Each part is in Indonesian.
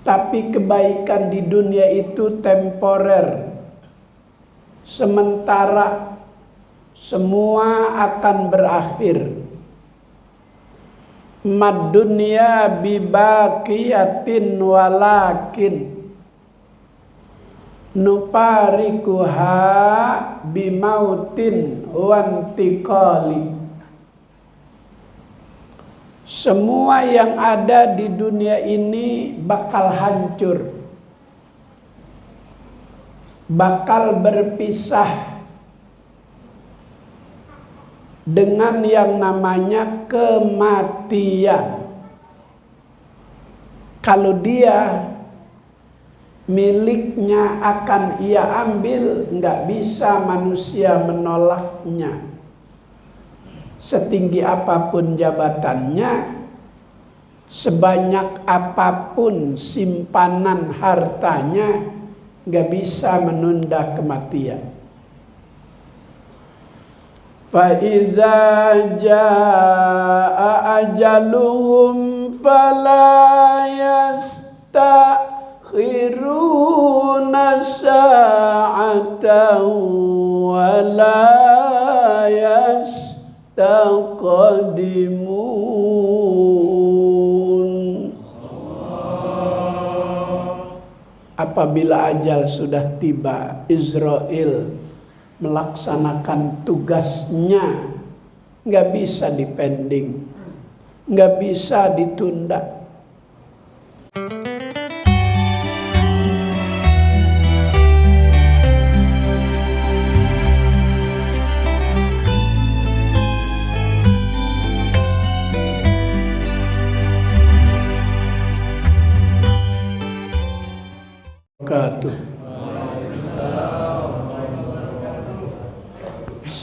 Tapi kebaikan di dunia itu temporer, sementara, semua akan berakhir. Mad dunya bibaqiyatin walakin nuparikuha bimautin wantiqali. Semua yang ada di dunia ini bakal hancur, bakal berpisah dengan yang namanya kematian. Kalau dia miliknya akan ia ambil, nggak bisa manusia menolaknya. Setinggi apapun jabatannya, sebanyak apapun simpanan hartanya, nggak bisa menunda kematian. Fa idza jaa ajaluhum fala yastakhiruna sa'atan wa la taqdimun. Apabila ajal sudah tiba, Israel melaksanakan tugasnya, nggak bisa dipending, nggak bisa ditunda.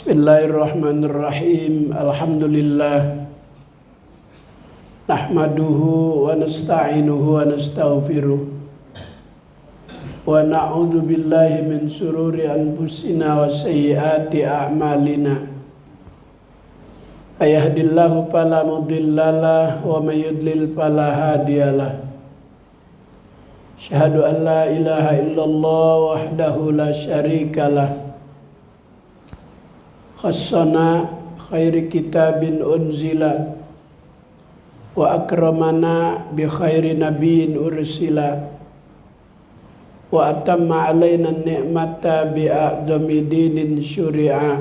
Bismillahirrahmanirrahim. Alhamdulillah. Nahmaduhu wa nasta'inuhu wa nastaghfiruh. Wa na'udzu billahi min shururi anfusina wa sayyiati a'malina. Ayahdillahu fala mudhillalah wa may yudlil fala hadiyalah. Asyhadu an la ilaha illallah wahdahu la syarikalah. Khassana khairi kitabin unzila wa akramana bi khairi nabiyyin ursila wa atamma alaina ni'mata bi a'zami dinin syuri'a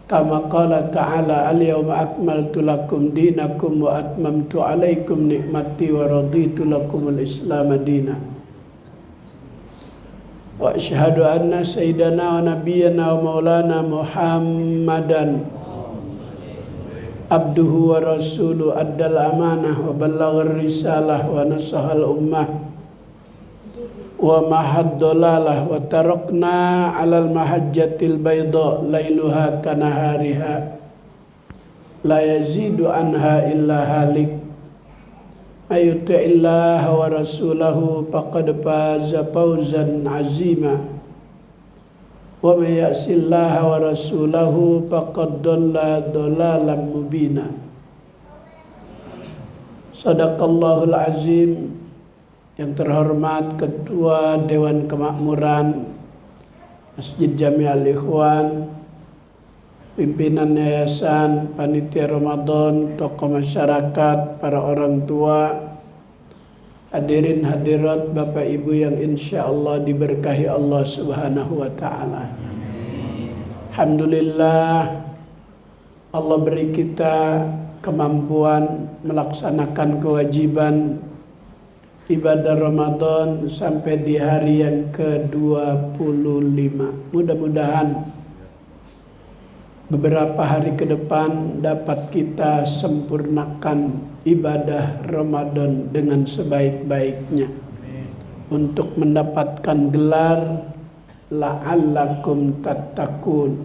kama qala ta'ala al-yawma akmaltu lakum dinakum wa atmamtu alaikum ni'mati wa raditu lakumul islam dina. Wa asyhadu anna sayyidana wa nabiyyana wa maulana Muhammadan abduhu wa rasuluhu addal amanah wa ballaghar risalah wa nasahal ummah wa mahad dolalah wa tarakna alal mahajjatil bayda lailuha kanahariha la yazidu anha illa halik. Ayyuti'illaha wa rasulahu faqad faza fawzan azima wa may ya'sillaha wa rasulahu faqad dhalla dhalalan mubina. Sadaqallahul azim. Yang terhormat Ketua Dewan Kemakmuran Masjid Jami Al-Ikhwan, pimpinan yayasan, panitia Ramadan, tokoh masyarakat, para orang tua, hadirin hadirat Bapak Ibu yang insya Allah diberkahi Allah Subhanahu wa Ta'ala. Alhamdulillah, Allah beri kita kemampuan melaksanakan kewajiban ibadah Ramadan sampai di hari yang ke-25. Mudah-mudahan beberapa hari ke depan dapat kita sempurnakan ibadah Ramadan dengan sebaik-baiknya untuk mendapatkan gelar la'allakum tattaqun,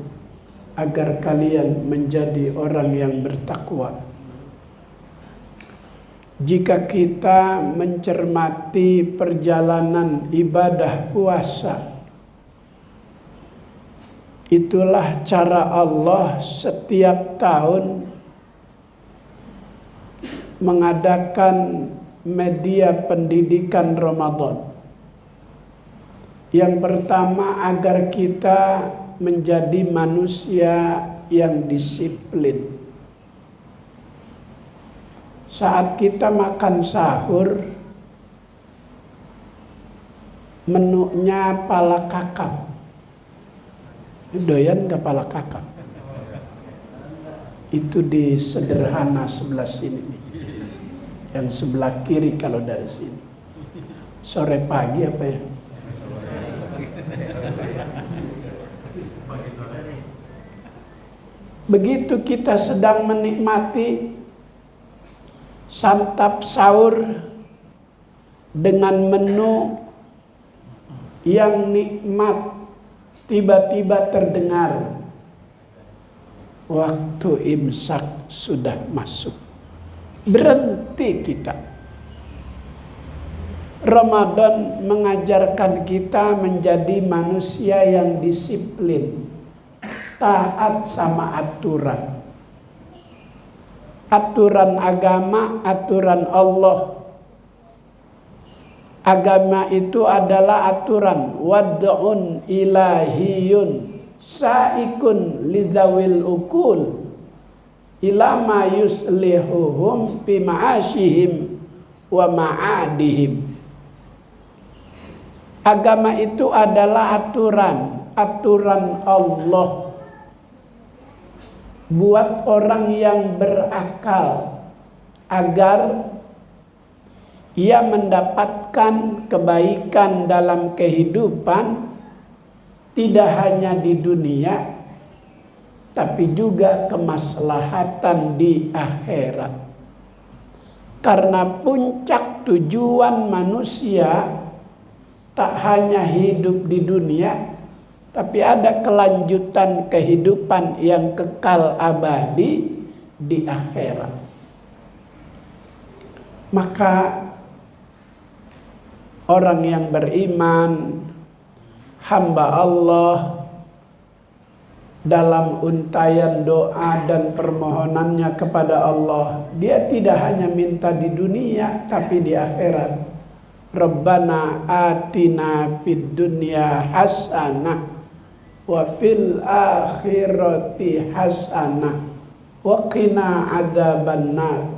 agar kalian menjadi orang yang bertakwa. Jika kita mencermati perjalanan ibadah puasa, itulah cara Allah setiap tahun mengadakan media pendidikan Ramadan. Yang pertama, agar kita menjadi manusia yang disiplin. Saat kita makan sahur, menunya pala kakap. Doyan gak pala kakap? Itu di sederhana sebelah sini nih. Yang sebelah kiri kalau dari sini. Sore pagi apa ya? Begitu kita sedang menikmati santap sahur dengan menu yang nikmat, tiba-tiba terdengar waktu imsak sudah masuk. Berhenti kita. Ramadan mengajarkan kita menjadi manusia yang disiplin, taat sama aturan. Aturan agama, aturan Allah. Agama itu adalah aturan wad'un ilahiyun sa'ikun lizawil ukul ila ma yuslihuhum fi ma'ashihim wa ma'adihim. Agama itu adalah aturan Allah buat orang yang berakal agar ia mendapatkan kebaikan dalam kehidupan, tidak hanya di dunia, tapi juga kemaslahatan di akhirat. Karena puncak tujuan manusia tak hanya hidup di dunia, tapi ada kelanjutan kehidupan yang kekal abadi di akhirat. Maka orang yang beriman, hamba Allah, dalam untayan doa dan permohonannya kepada Allah, dia tidak hanya minta di dunia, tapi di akhirat. Rabbana atina fid dunya hasanah wa fil akhirati hasanah wa qina adzabannar.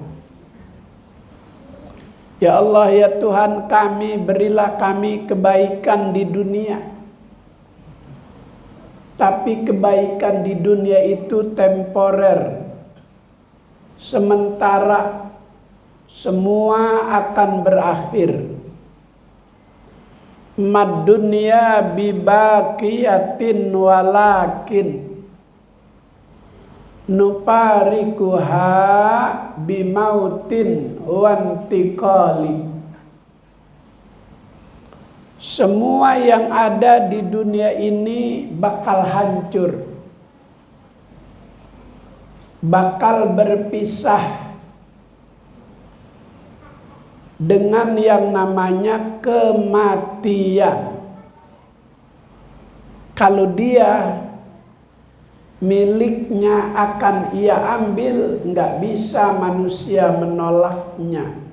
Ya Allah, ya Tuhan kami, berilah kami kebaikan di dunia. Tapi kebaikan di dunia itu temporer. Sementara semua akan berakhir. Mad dunya bibaqiyatin walakin nuparikuha bimautin wantiqali. Semua yang ada di dunia ini bakal hancur, bakal berpisah dengan yang namanya kematian. Kalau dia miliknya akan ia ambil, nggak bisa manusia menolaknya.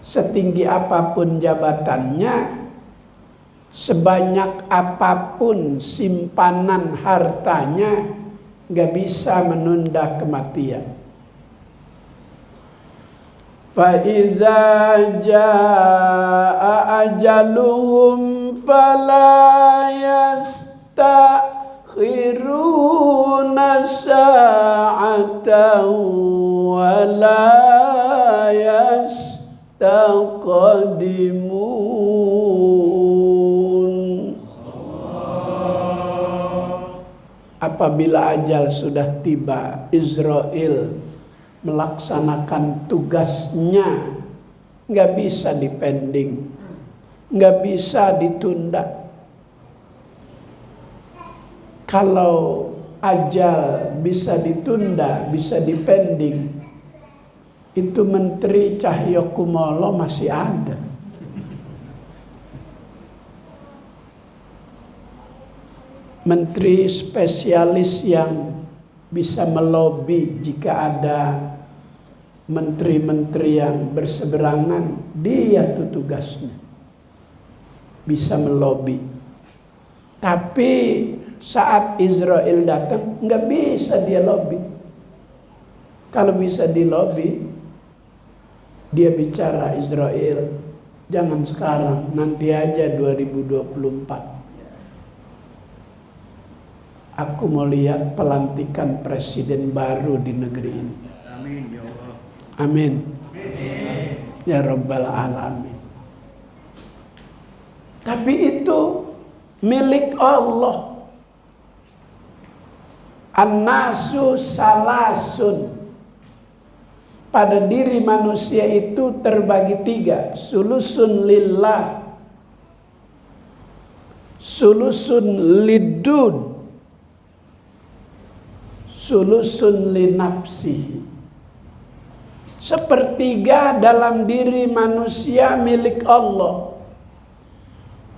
Setinggi apapun jabatannya, sebanyak apapun simpanan hartanya, nggak bisa menunda kematian. Fa idza jaa ajaluhum fala yastakhiruna sa'atan wa la yastaqdimun. Apabila ajal sudah tiba, Israel melaksanakan tugasnya, nggak bisa dipending, nggak bisa ditunda. Kalau ajal bisa ditunda, bisa dipending, itu Menteri Cahyokumolo masih ada. Menteri spesialis yang bisa melobi jika ada menteri-menteri yang berseberangan, dia tuh tugasnya. Bisa melobi. Tapi saat Israel datang, nggak bisa dia lobby. Kalau bisa dilobi, dia bicara Israel, jangan sekarang, nanti aja 2024. Aku mau lihat pelantikan presiden baru di negeri ini. Amin ya Allah. Amin. Ya Rabbal Alamin. Tapi itu milik Allah. An-nasu salasun. Pada diri manusia itu terbagi 3. Sulusun lillah, sulusun lidud, sulusun linapsi. Sepertiga dalam diri manusia milik Allah.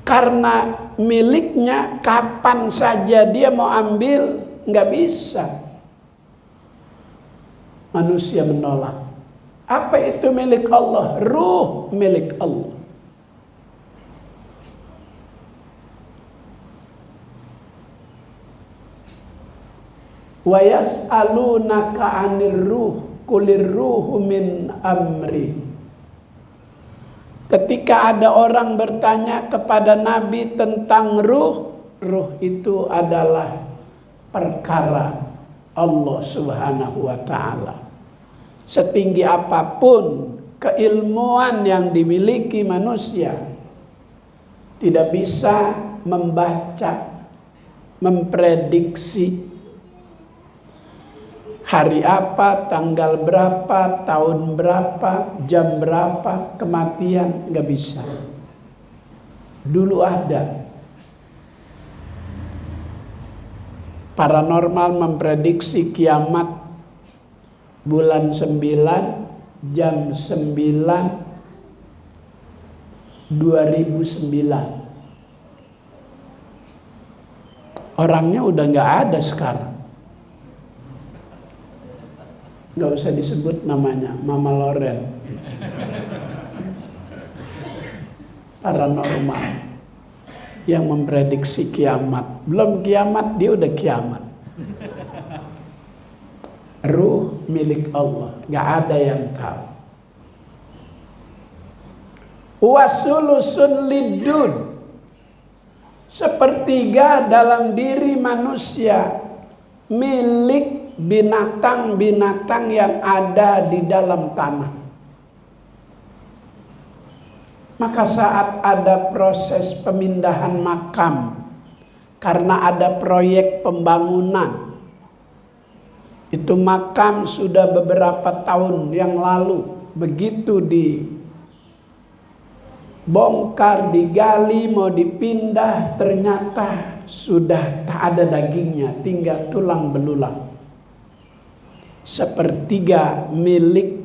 Karena miliknya, kapan saja dia mau ambil, nggak bisa. Manusia menolak. Apa itu milik Allah? Ruh milik Allah. Wa yas'alunaka 'anir ruh qulir ruhu min amri. Ketika ada orang bertanya kepada Nabi tentang ruh, ruh itu adalah perkara Allah Subhanahu wa ta'ala. Setinggi apapun keilmuan yang dimiliki manusia, tidak bisa membaca, memprediksi hari apa, tanggal berapa, tahun berapa, jam berapa, kematian, nggak bisa. Dulu ada. Paranormal memprediksi kiamat bulan 9, jam 9, 2009. Orangnya udah nggak ada sekarang. Nggak usah disebut namanya, Mama Loren. Paranormal yang memprediksi kiamat. Belum kiamat, dia udah kiamat. Ruh milik Allah, nggak ada yang tahu. Wasulusun lidud, sepertiga dalam diri manusia milik binatang-binatang yang ada di dalam tanah. Maka saat ada proses pemindahan makam, karena ada proyek pembangunan, itu makam sudah beberapa tahun yang lalu, begitu dibongkar, digali, mau dipindah, ternyata sudah tak ada dagingnya, tinggal tulang belulang. Sepertiga milik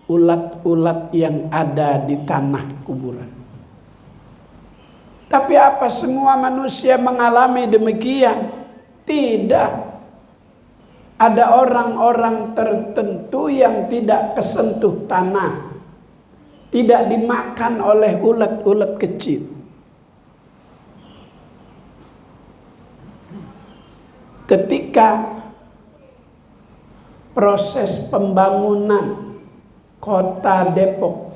ulat-ulat yang ada di tanah kuburan. Tapi apa semua manusia mengalami demikian? Tidak. Ada orang-orang tertentu yang tidak kesentuh tanah, tidak dimakan oleh ulat-ulat kecil. Ketika proses pembangunan Kota Depok,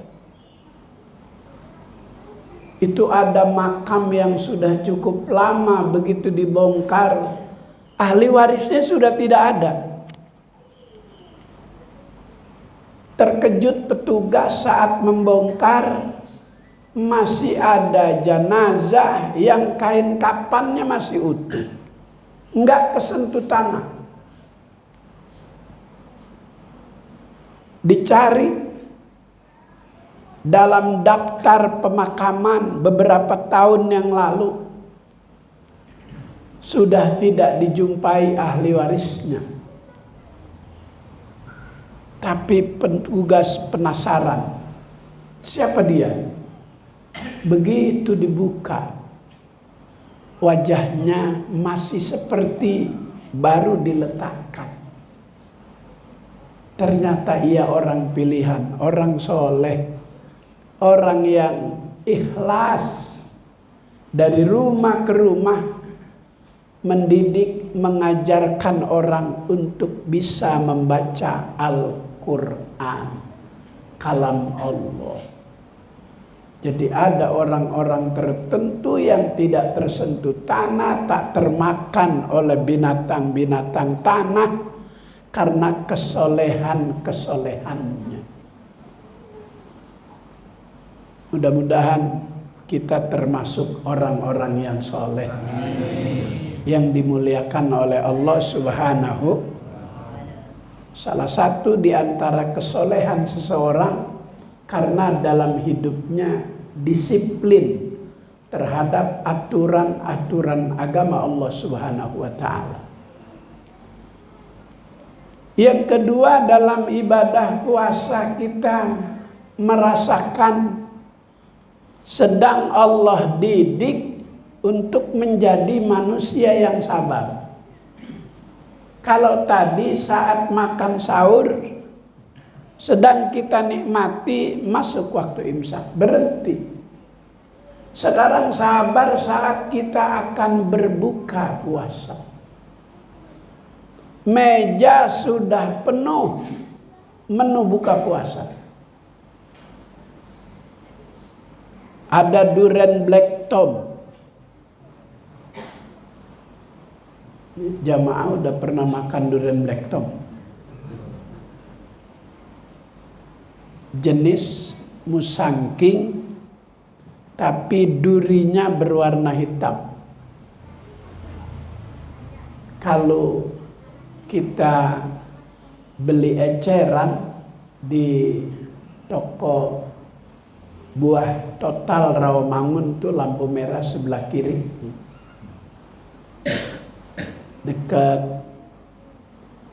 itu ada makam yang sudah cukup lama, begitu dibongkar, ahli warisnya sudah tidak ada. Terkejut petugas saat membongkar, masih ada jenazah yang kain kafannya masih utuh, enggak kesentuh tanah. Dicari dalam daftar pemakaman beberapa tahun yang lalu, sudah tidak dijumpai ahli warisnya. Tapi petugas penasaran, siapa dia? Begitu dibuka, wajahnya masih seperti baru diletakkan. ternyata ia orang pilihan, orang soleh, orang yang ikhlas dari rumah ke rumah mendidik, mengajarkan orang untuk bisa membaca Al-Quran, kalam Allah. Jadi ada orang-orang tertentu yang tidak tersentuh tanah, tak termakan oleh binatang-binatang tanah karena kesolehan-kesolehannya. Mudah-mudahan kita termasuk orang-orang yang soleh, yang dimuliakan oleh Allah Subhanahu. Salah satu di antara kesolehan seseorang karena dalam hidupnya disiplin terhadap aturan-aturan agama Allah Subhanahu wa ta'ala. Yang kedua, dalam ibadah puasa kita merasakan sedang Allah didik untuk menjadi manusia yang sabar. Kalau tadi saat makan sahur sedang kita nikmati, masuk waktu imsak, berhenti. Sekarang sabar saat kita akan berbuka puasa. Meja sudah penuh menu buka puasa. Ada durian black tom. Jamaah udah pernah makan durian black tom? Jenis musangking, tapi durinya berwarna hitam. Kalau kita beli eceran di toko buah Total Rawamangun tuh lampu merah sebelah kiri, dekat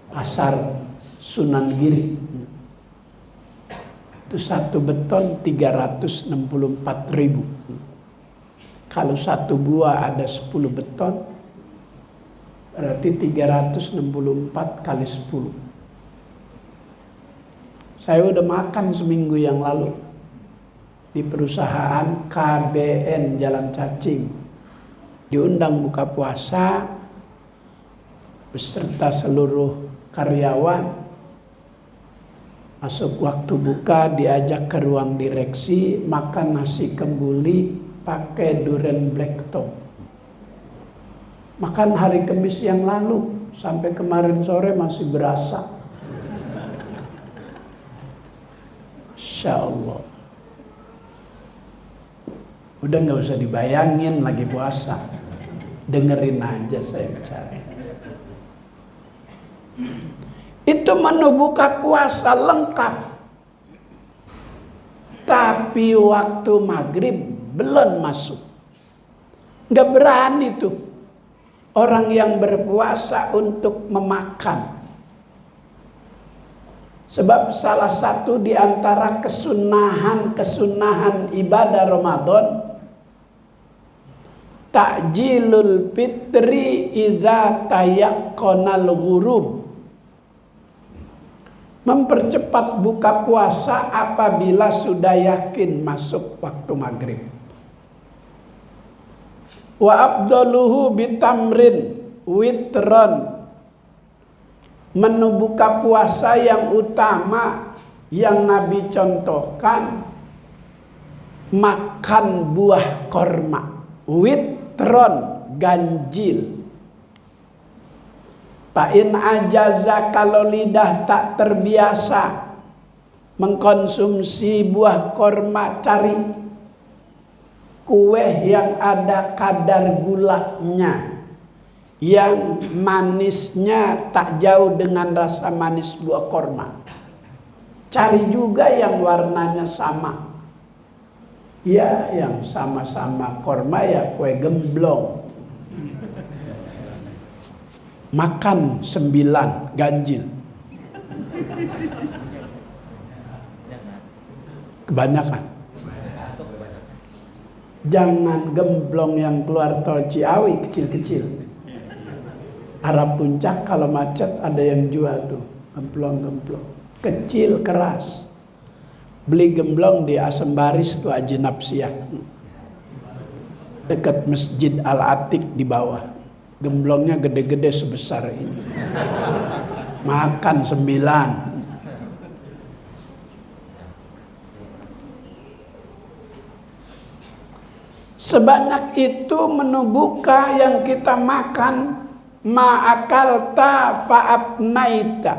pasar Sunan Giri. Itu satu beton 364.000. Kalau satu buah ada 10 beton, berarti 364 kali 10. Saya udah makan seminggu yang lalu di perusahaan KBN Jalan Cacing. Diundang buka puasa beserta seluruh karyawan. Masuk waktu buka, diajak ke ruang direksi, makan nasi kembuli pakai durian black tom. Makan hari Kamis yang lalu, sampai kemarin sore masih berasa. Insya Allah. Udah gak usah dibayangin lagi puasa. Dengerin aja saya bicara. Itu menu buka puasa lengkap. Tapi waktu maghrib belum masuk. Gak berani tuh orang yang berpuasa untuk memakan. Sebab salah satu di antara kesunahan ibadah Ramadan, takjilul fitri idza tayaqqanal ghurub. Mempercepat buka puasa apabila sudah yakin masuk waktu maghrib. Wa abdaluhu bitamrin witron. Menu buka puasa yang utama yang Nabi contohkan, makan buah korma. Witron, ganjil. Fa'in ajaza, kalau lidah tak terbiasa mengkonsumsi buah korma, cari kue yang ada kadar gulanya, yang manisnya tak jauh dengan rasa manis buah korma. Cari juga yang warnanya sama. Ya, yang sama-sama korma ya kue gemblong. Makan 9 ganjil. Kebanyakan. Jangan gemblong yang keluar tol Ciawi kecil-kecil. Arah Puncak kalau macet ada yang jual tuh gemblong-gemblong. kecil keras. Beli gemblong di Asam Baris tuh Haji Napsiah, dekat Masjid Al-Atiq di bawah. Gemblongnya gede-gede sebesar ini. Makan 9. Sebanyak itu menu buka yang kita makan, ma'akalta fa'abnaita.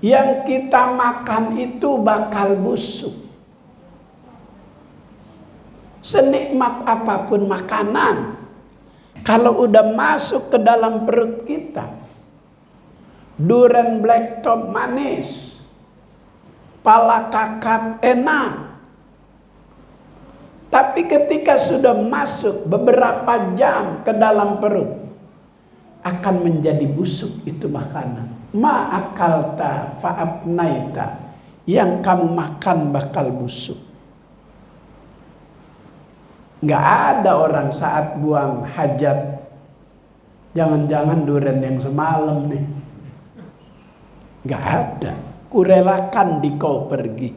Yang kita makan itu bakal busuk. Senikmat apapun makanan, kalau udah masuk ke dalam perut kita, durian black top manis, pala kakap enak, tapi ketika sudah masuk beberapa jam ke dalam perut, akan menjadi busuk itu makanan. Ma'akalta fa'abnaita, yang kamu makan bakal busuk. Nggak ada orang saat buang hajat, jangan-jangan durian yang semalam nih. Nggak ada. Kurelakan di kau pergi.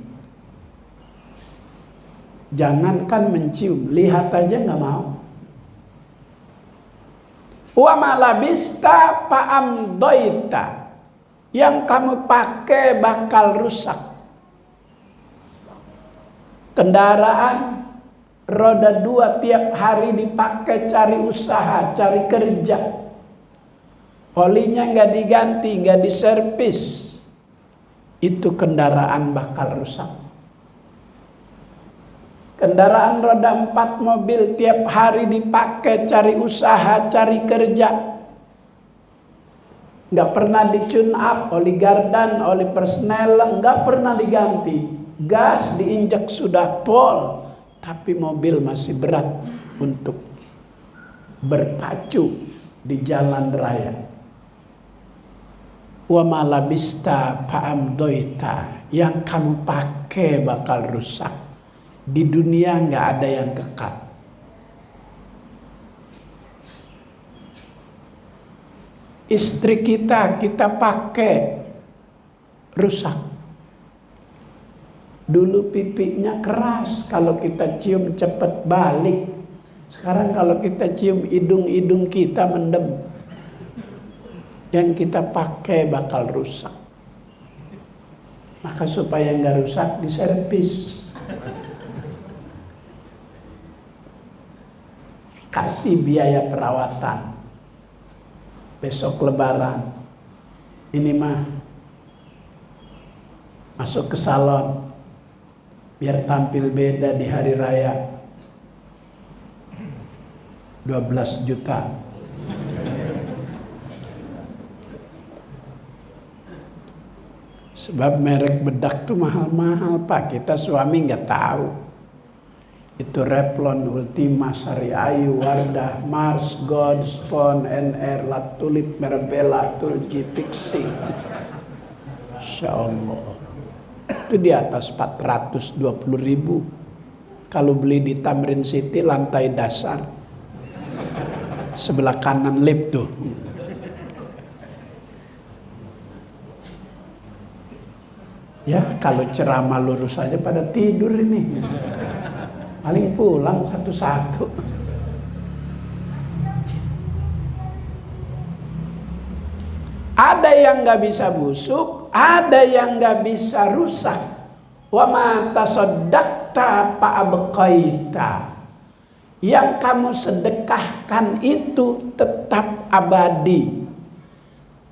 Jangankan mencium, lihat aja nggak mau. Wa malabista fa'amdoita, yang kamu pakai bakal rusak. Kendaraan roda 2 tiap hari dipakai cari usaha, cari kerja. Olinya nggak diganti, nggak diservis, itu kendaraan bakal rusak. Kendaraan roda 4 mobil tiap hari dipakai cari usaha, cari kerja. Nggak pernah di-tune up, oli gardan, oli persnel, nggak pernah diganti. Gas diinjak sudah pol, tapi mobil masih berat untuk berpacu di jalan raya. Wa malabista fa'amdoita, yang kamu pakai bakal rusak. Di dunia nggak ada yang kekal. Istri kita pakai rusak. Dulu pipinya keras, kalau kita cium cepat balik. Sekarang kalau kita cium hidung kita mendem. Yang kita pakai bakal rusak. Maka supaya nggak rusak, diservis. Kasih biaya perawatan. Besok lebaran, ini mah masuk ke salon, biar tampil beda di hari raya. 12 juta. Sebab merek bedak tuh mahal-mahal Pak. Kita suami nggak tahu. Itu Revlon, Ultima, Sari Ayu, Wardah, Mars, God, Spon, NR, Latulip, Merbella, Turji, Pixie. Insya Allah. Itu di atas 420.000. Kalau beli di Tamrin City lantai dasar. Sebelah kanan lift tuh. Ya kalau ceramah lurus aja pada tidur ini. Paling pulang satu-satu. Ada yang nggak bisa busuk, ada yang nggak bisa rusak. Wa ma tasaddaqta fa'abqaita. Yang kamu sedekahkan itu tetap abadi.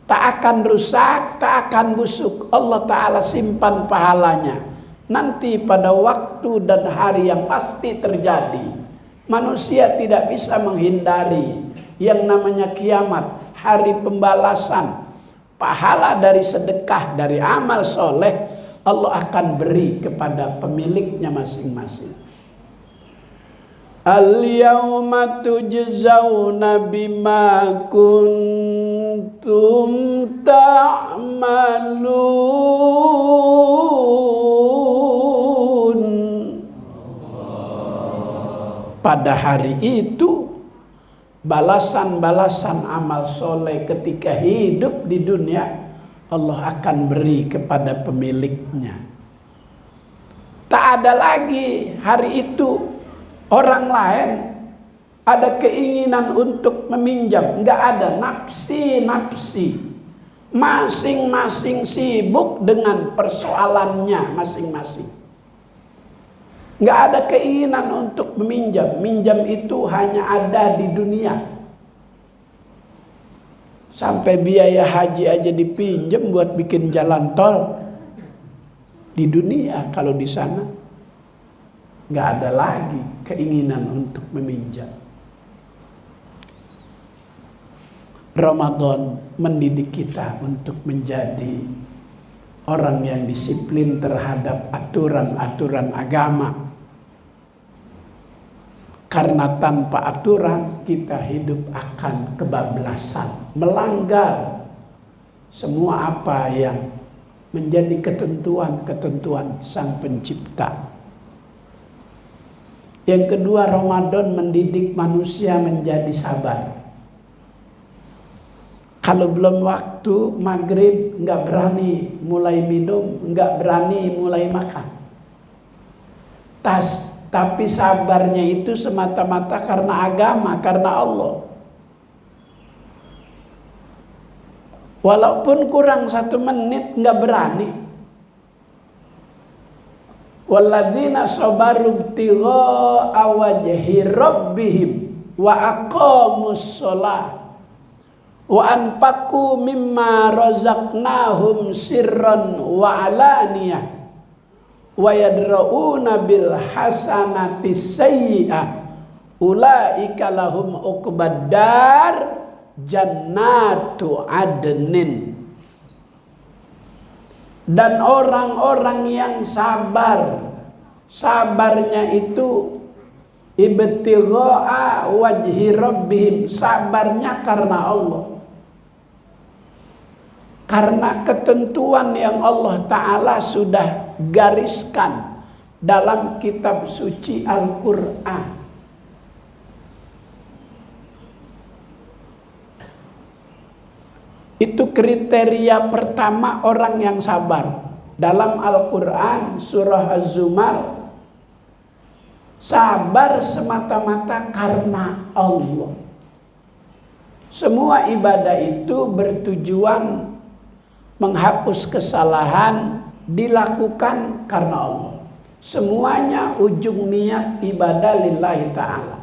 Tak akan rusak, tak akan busuk. Allah Ta'ala simpan pahalanya. Nanti pada waktu dan hari yang pasti terjadi. Manusia tidak bisa menghindari yang namanya kiamat, hari pembalasan. Pahala dari sedekah, dari amal soleh, Allah akan beri kepada pemiliknya masing-masing. Al-yawma tujzauna bima kuntum ta'malun. Pada hari itu balasan-balasan amal soleh ketika hidup di dunia Allah akan beri kepada pemiliknya. Tak ada lagi hari itu orang lain ada keinginan untuk meminjam. Enggak ada, nafsi. Masing-masing sibuk dengan persoalannya masing-masing. Enggak ada keinginan untuk meminjam. Minjam itu hanya ada di dunia. Sampai biaya haji aja dipinjam buat bikin jalan tol di dunia. Kalau di sana nggak ada lagi keinginan untuk meminjam. Ramadan mendidik kita untuk menjadi orang yang disiplin terhadap aturan-aturan agama. Karena tanpa aturan kita hidup akan kebablasan, melanggar semua apa yang menjadi ketentuan-ketentuan Sang Pencipta. Yang kedua, Ramadan mendidik manusia menjadi sabar. Kalau belum waktu maghrib nggak berani mulai minum, nggak berani mulai makan. Tapi sabarnya itu semata-mata karena agama, karena Allah. Walaupun kurang 1 menit nggak berani. Walladzina sabaru ibtigha'a wajhi rabbihim wa aqamus shalah wa anfaqu mimma razaqnahum sirran wa alaniyah wa yadra'una bil hasanati sayyi'ah ulaika lahum uqbaddar jannatu adnin. Dan orang-orang yang sabar, sabarnya itu ibtigha'a wajhi rabbihim, sabarnya karena Allah, karena ketentuan yang Allah Ta'ala sudah gariskan dalam kitab suci Al-Quran. Itu kriteria pertama orang yang sabar. Dalam Al-Quran surah Az-Zumar, sabar semata-mata karena Allah. Semua ibadah itu bertujuan menghapus kesalahan, dilakukan karena Allah. Semuanya ujung niat ibadah lillahi ta'ala.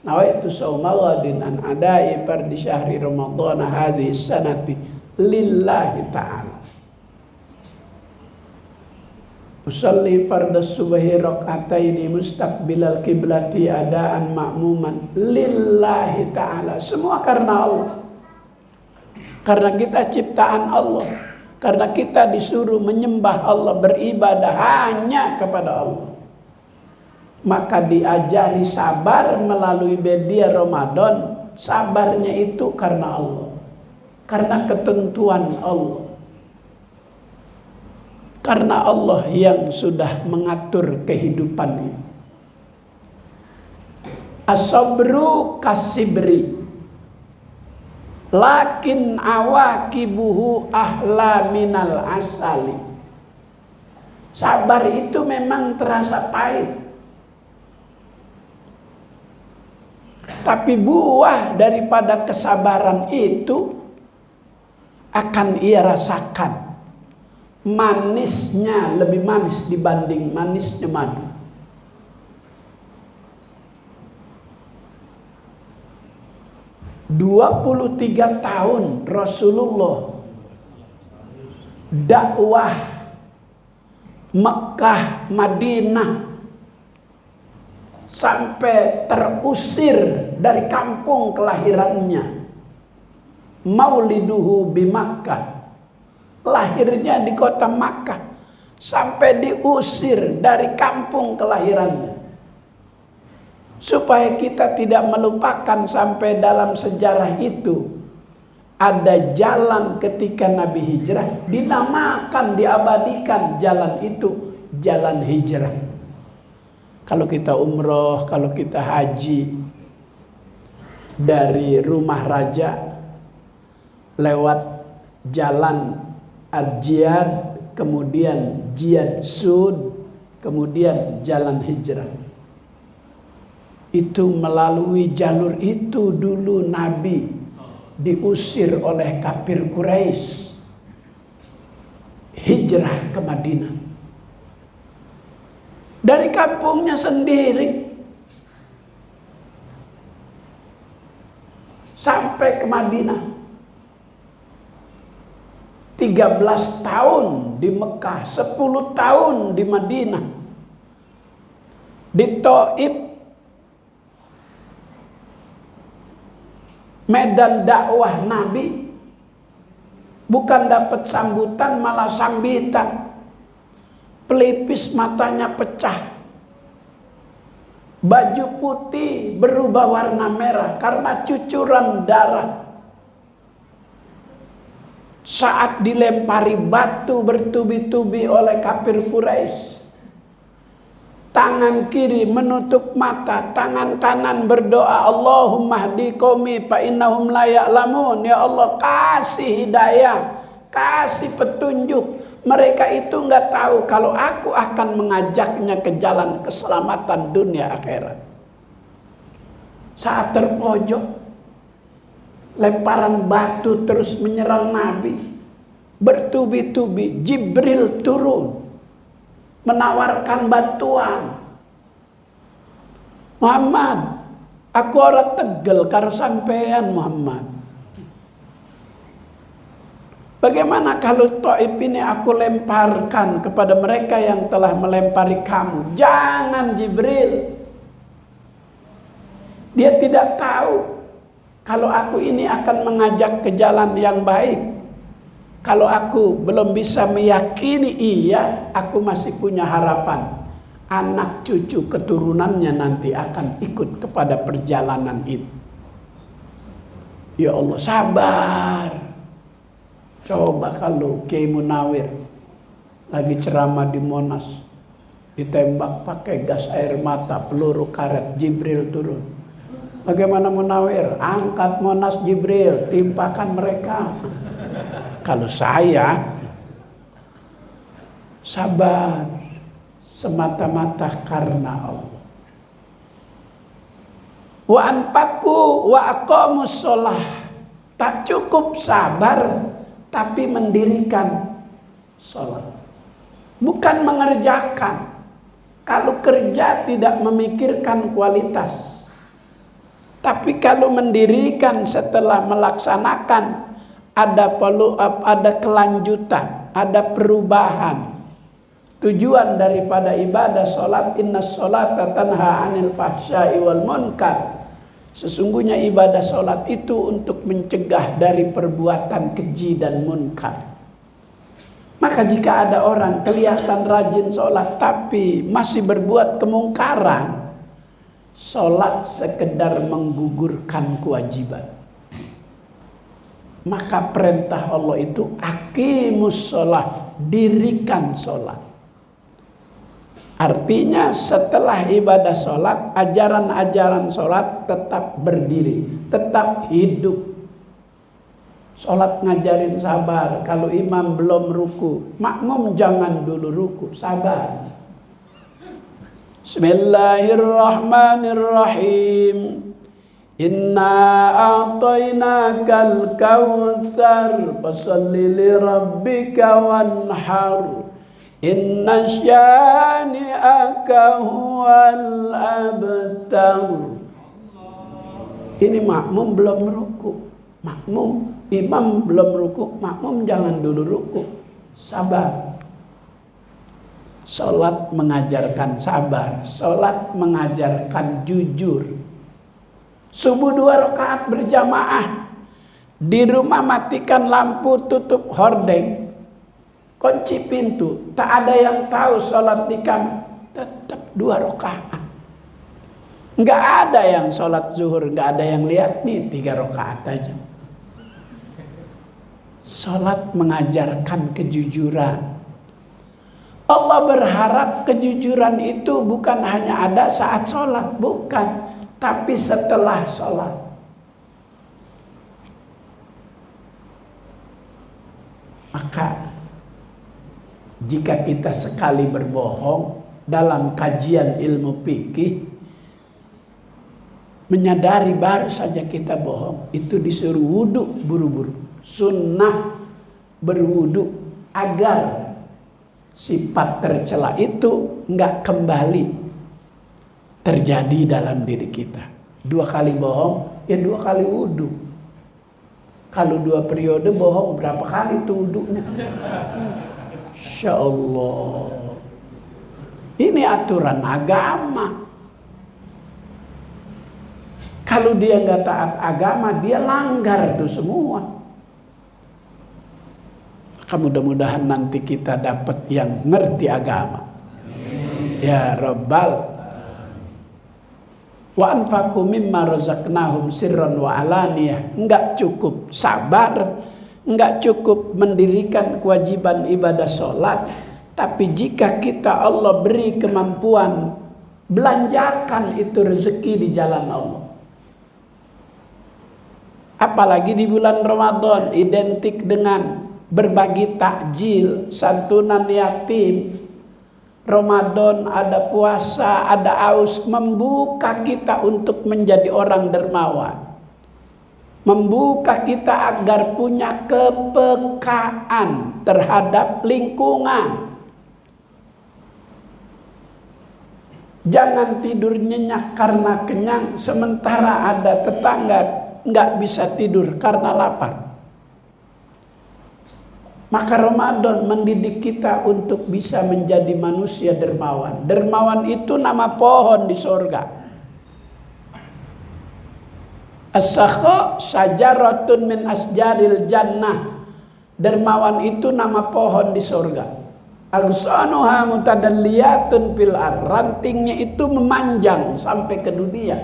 Nawaitu shauma ghadin an adai fardi syahri ramadhana hadhihi sanati lillahi ta'ala. Usalli fardas subhi rak'ataini mustaqbilal qiblati adaan ma'muman lillahi ta'ala. Semua karena Allah. Karena kita ciptaan Allah. Karena kita disuruh menyembah Allah, beribadah hanya kepada Allah. Maka diajari sabar melalui media Ramadan. Sabarnya itu karena Allah, karena ketentuan Allah, karena Allah yang sudah mengatur kehidupan ini. As-sabru kasibri lakin awakibuhu ahla minal asali. Sabar itu memang terasa pahit, tapi buah daripada kesabaran itu akan ia rasakan. Manisnya lebih manis dibanding manisnya madu. "23 tahun Rasulullah dakwah Mekah, Madinah, sampai terusir dari kampung kelahirannya. Mauliduhu bi Makkah, lahirnya di kota Makkah, sampai diusir dari kampung kelahirannya. Supaya kita tidak melupakan sampai dalam sejarah itu ada jalan ketika Nabi hijrah, dinamakan, diabadikan jalan itu jalan hijrah. Kalau kita umroh, kalau kita haji dari rumah raja lewat jalan Al-Jihad, kemudian Jihad Sud, kemudian jalan hijrah. Itu melalui jalur itu dulu Nabi diusir oleh kafir Quraisy, hijrah ke Madinah. Dari kampungnya sendiri sampai ke Madinah. 13 tahun di Mekah, 10 tahun di Madinah. Di Taif, medan dakwah Nabi, bukan dapat sambutan malah sambitan. Pelipis matanya pecah. Baju putih berubah warna merah karena cucuran darah. Saat dilempari batu bertubi-tubi oleh kafir Quraisy, tangan kiri menutup mata, tangan kanan berdoa, Allahumma hdi qaumi fa innahum la ya'lamun. Ya Allah, kasih hidayah, kasih petunjuk. Mereka itu nggak tahu kalau aku akan mengajaknya ke jalan keselamatan dunia akhirat. Saat terpojok, lemparan batu terus menyerang Nabi. Bertubi-tubi Jibril turun menawarkan bantuan. Muhammad, aku orang Tegel karo sampean Muhammad. Bagaimana kalau Taif ini aku lemparkan kepada mereka yang telah melempari kamu? Jangan Jibril. Dia tidak tahu kalau aku ini akan mengajak ke jalan yang baik. Kalau aku belum bisa meyakini, iya, aku masih punya harapan. Anak cucu keturunannya nanti akan ikut kepada perjalanan itu. Ya Allah, sabar. Coba kalau Kiai Munawir lagi ceramah di Monas, ditembak pakai gas air mata, peluru karet, Jibril turun. Bagaimana Munawir? Angkat Monas Jibril, timpakan mereka. Kalau saya sabar semata-mata karena Allah. Wa anfaqu wa aqamus shalah. Tak cukup sabar, tapi mendirikan sholat. Bukan mengerjakan. Kalau kerja tidak memikirkan kualitas. Tapi kalau mendirikan setelah melaksanakan, ada follow up, ada kelanjutan, ada perubahan. Tujuan daripada ibadah sholat, innas sholata tanha anil fahsya'i wal munkar. Sesungguhnya ibadah sholat itu untuk mencegah dari perbuatan keji dan munkar. Maka jika ada orang kelihatan rajin sholat tapi masih berbuat kemungkaran, sholat sekedar menggugurkan kewajiban. Maka perintah Allah itu aqimus sholat, dirikan sholat. Artinya setelah ibadah sholat, ajaran-ajaran sholat tetap berdiri, tetap hidup. Sholat ngajarin sabar. Kalau imam belum ruku, makmum jangan dulu ruku, sabar. Bismillahirrahmanirrahim. Inna a'tainakal kautsar fasholli li rabbika wanhar. Inna syani'aka huwal abtar. Ini makmum belum ruku. Imam belum ruku, makmum jangan dulu ruku. Sabar. Salat mengajarkan sabar. Salat mengajarkan jujur. Subuh 2 rakaat berjamaah. Di rumah matikan lampu, tutup hordeng. Kunci pintu, tak ada yang tahu sholat di kamar, tetap 2 rakaat. Nggak ada yang sholat zuhur, nggak ada yang lihat nih 3 rakaat aja. Sholat mengajarkan kejujuran. Allah berharap kejujuran itu bukan hanya ada saat sholat, bukan, tapi setelah sholat. Maka Jika kita sekali berbohong dalam kajian ilmu fikih, menyadari baru saja kita bohong, itu disuruh wudhu buru-buru. Sunnah berwudhu agar sifat tercela itu nggak kembali terjadi dalam diri kita. 2 kali bohong, ya 2 kali wudhu. Kalau 2 periode bohong, berapa kali itu wudhunya? Insya Allah. Ini aturan agama. Kalau dia nggak taat agama, dia langgar tuh semua. Mudah-mudahan nanti kita dapat yang ngerti agama. Ya Rabbal. Wa anfaqu mimma razaqnahum sirran wa alaniyah. Enggak cukup sabar, enggak cukup mendirikan kewajiban ibadah sholat, tapi jika kita Allah beri kemampuan, belanjakan itu rezeki di jalan Allah. Apalagi di bulan Ramadan, identik dengan berbagi takjil, santunan yatim. Ramadan ada puasa, ada aus, membuka kita untuk menjadi orang dermawan. Membuka kita agar punya kepekaan terhadap lingkungan. Jangan tidur nyenyak karena kenyang, sementara ada tetangga nggak bisa tidur karena lapar. Maka Ramadan mendidik kita untuk bisa menjadi manusia dermawan. Dermawan itu nama pohon di surga. As-sakha syajaratun min asjaril jannah. Dermawan itu nama pohon di surga. Agsanuha mutadalliyatun fil ard. Rantingnya itu memanjang sampai ke dunia.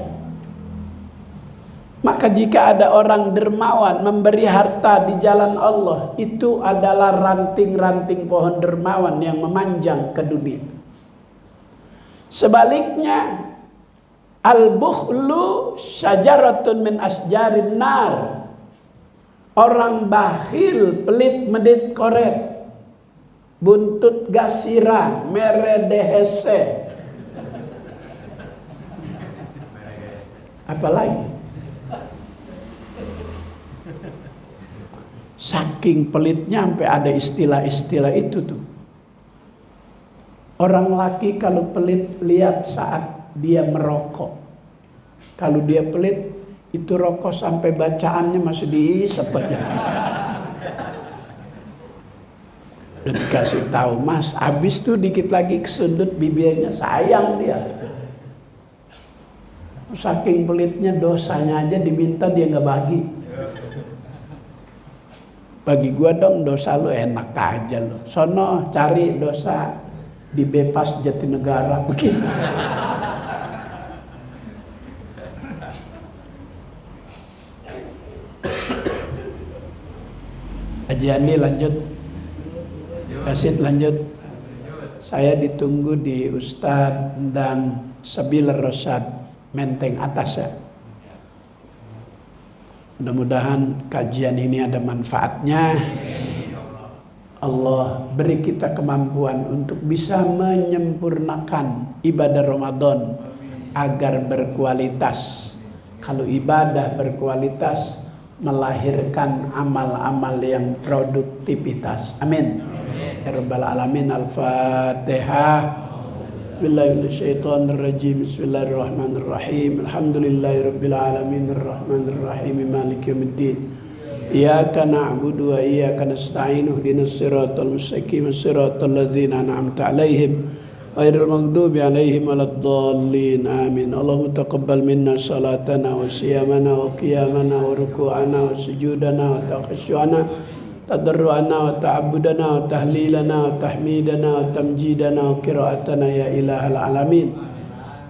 Maka jika ada orang dermawan memberi harta di jalan Allah, itu adalah ranting-ranting pohon dermawan yang memanjang ke dunia. Sebaliknya, al-bukhlu syajaratun min asjarin nar. Orang bakhil, pelit, medit, koret, buntut gasira, meredehese. Apalagi? Saking pelitnya sampai ada istilah-istilah itu tuh. Orang laki kalau pelit lihat saat dia merokok. Kalau dia pelit itu rokok sampai bacaannya masih diisep aja. Udah dikasih tahu, Mas, habis tuh dikit lagi kesundut bibirnya, sayang dia. Saking pelitnya dosanya aja diminta dia nggak bagi. Bagi gua dong dosa lu, enak aja lu. Sono cari dosa di Bebas Jatinegara begitu. Haji Andi lanjut. Kasit lanjut. Saya ditunggu di Ustadz dan Sabil Rosyad Menteng Atas ya. Mudah-mudahan kajian ini ada manfaatnya. Allah beri kita kemampuan untuk bisa menyempurnakan ibadah Ramadan agar berkualitas. Kalau ibadah berkualitas, melahirkan amal-amal yang produktivitas. Amin. Ya Rabbal Alamin. Al-Fatihah. Bismillahirrahmanirrahim. Bismillahirrahmanirrahim. Alhamdulillahirabbil alamin arrahmanir rahim maliki yaumiddin. Iyyaka na'budu wa iyyaka nasta'in ihdinas siratal mustaqim siratal ladzina an'amta 'alaihim ghairil maghdubi 'alaihim waladdallin. Amin. Allahumma taqabbal minna salatana wa siyamana wa qiyamana wa ruku'ana wa sujudana wa takhashu'ana tadarru'ana wa ta'abbudana wa tahlilana wa tahmidana wa tamjidana wa qira'atana ya ilahal alamin.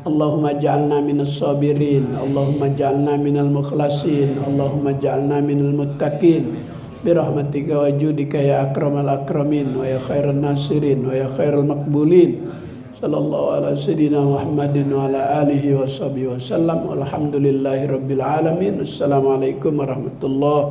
Allahumma ja'alna minas sabirin, Allahumma ja'alna minal mukhlasin, Allahumma ja'alna minal muttaqin birahmatika wa judika ya akramal akramin wa ya khairan nasirin wa ya khairal makbulin. Sallallahu ala sayyidina Muhammadin wa ala alihi wa sahbihi wa sallam. Walhamdulillahi rabbil alamin. Assalamualaikum warahmatullahi